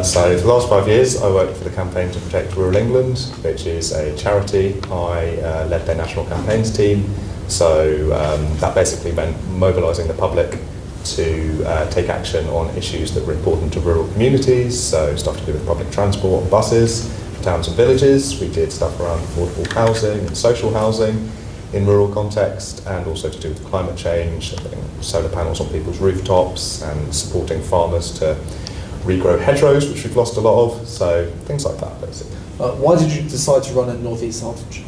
So for the last 5 years I worked for the Campaign to Protect Rural England, which is a charity. I led their national campaigns team. So that basically meant mobilising the public to take action on issues that were important to rural communities, so stuff to do with public transport and buses, towns and villages. We did stuff around affordable housing and social housing in rural context, and also to do with climate change, solar panels on people's rooftops and supporting farmers to regrow hedgerows, which we've lost a lot of, so things like that basically. Why did you decide to run at North East Hertfordshire?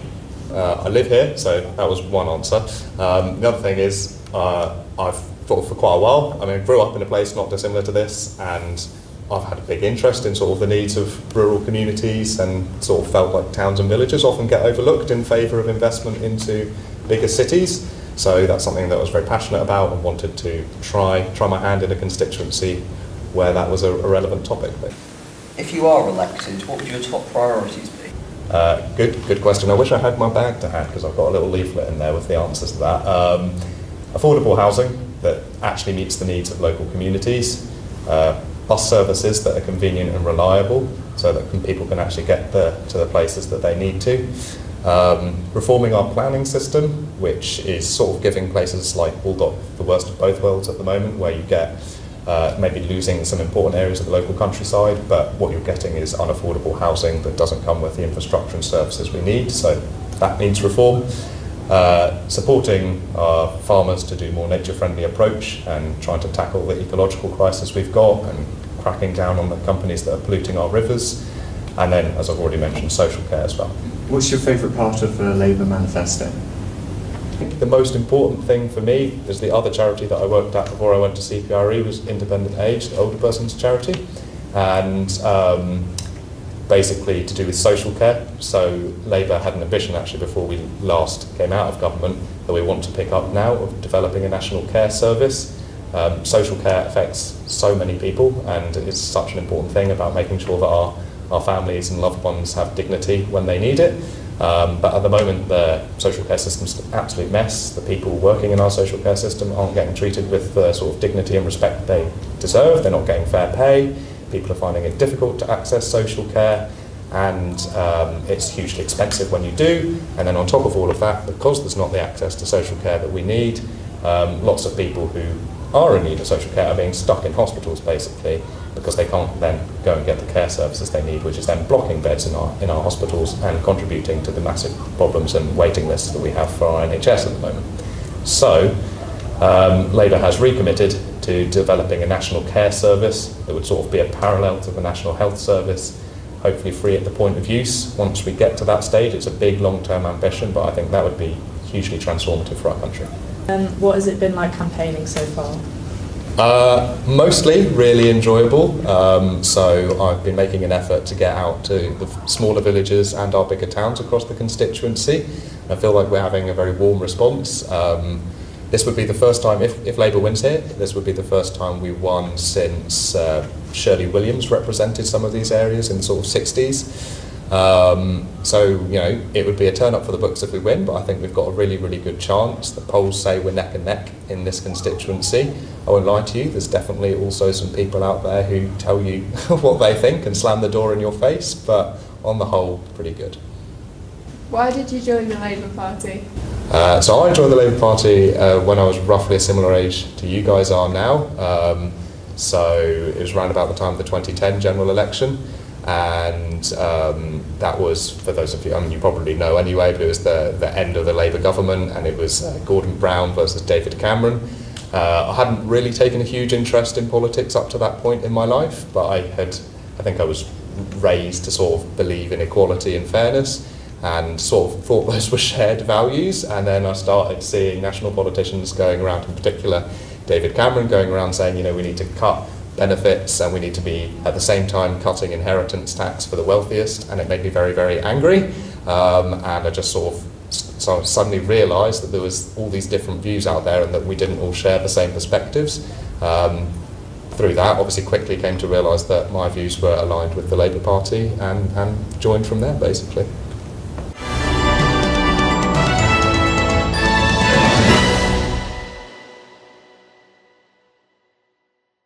I live here, so that was one answer. The other thing is I've thought for quite a while. I mean, I grew up in a place not dissimilar to this, and I've had a big interest in sort of the needs of rural communities, and sort of felt like towns and villages often get overlooked in favour of investment into bigger cities. So that's something that I was very passionate about and wanted to try my hand in a constituency where that was a relevant topic. If you are elected, what would your top priorities be? Good question. I wish I had my bag to hand because I've got a little leaflet in there with the answers to that. Affordable housing that actually meets the needs of local communities. Bus services that are convenient and reliable so that people can actually get to the places that they need to. Reforming our planning system, which is sort of giving places like we've got the worst of both worlds at the moment, where you get maybe losing some important areas of the local countryside, but what you're getting is unaffordable housing that doesn't come with the infrastructure and services we need, so that needs reform. Supporting our farmers to do more nature-friendly approach and trying to tackle the ecological crisis we've got and cracking down on the companies that are polluting our rivers. And then, as I've already mentioned, social care as well. What's your favourite part of the Labour manifesto? I think the most important thing for me is the other charity that I worked at before I went to CPRE was Independent Age, the older person's charity, and basically to do with social care. So Labour had an ambition actually before we last came out of government that we want to pick up now of developing a national care service. Social care affects so many people, and it's such an important thing about making sure that our families and loved ones have dignity when they need it. But at the moment the social care system's an absolute mess. The people working in our social care system aren't getting treated with the sort of dignity and respect they deserve. They're not getting fair pay. People are finding it difficult to access social care, and it's hugely expensive when you do. And then on top of all of that, because there's not the access to social care that we need, lots of people who are in need of social care are being stuck in hospitals basically because they can't then go and get the care services they need, which is then blocking beds in our hospitals and contributing to the massive problems and waiting lists that we have for our NHS at the moment. So Labour has recommitted to developing a national care service that would sort of be a parallel to the National Health Service, hopefully free at the point of use. Once we get to that stage, it's a big long-term ambition, but I think that would be hugely transformative for our country. What has it been like campaigning so far? Mostly really enjoyable. So I've been making an effort to get out to the smaller villages and our bigger towns across the constituency. I feel like we're having a very warm response. This would be the first time, if Labour wins here, this would be the first time we won since Shirley Williams represented some of these areas in the sort of 60s. So, you know, it would be a turn up for the books if we win, but I think we've got a really, really good chance. The polls say we're neck and neck in this constituency. I won't lie to you, there's definitely also some people out there who tell you what they think and slam the door in your face, but on the whole, pretty good. Why did you join the Labour Party? So I joined the Labour Party when I was roughly a similar age to you guys are now. So it was around about the time of the 2010 general election. And that was, for those of you, I mean, you probably know anyway, but it was the end of the Labour government, and it was Gordon Brown versus David Cameron. I hadn't really taken a huge interest in politics up to that point in my life, but I think I was raised to sort of believe in equality and fairness, and sort of thought those were shared values. And then I started seeing national politicians going around, in particular David Cameron, going around saying, you know, we need to cut benefits and we need to be at the same time cutting inheritance tax for the wealthiest, and it made me very, very angry. And I just sort of suddenly realised that there was all these different views out there and that we didn't all share the same perspectives. Through that, obviously quickly came to realise that my views were aligned with the Labour Party, and joined from there basically.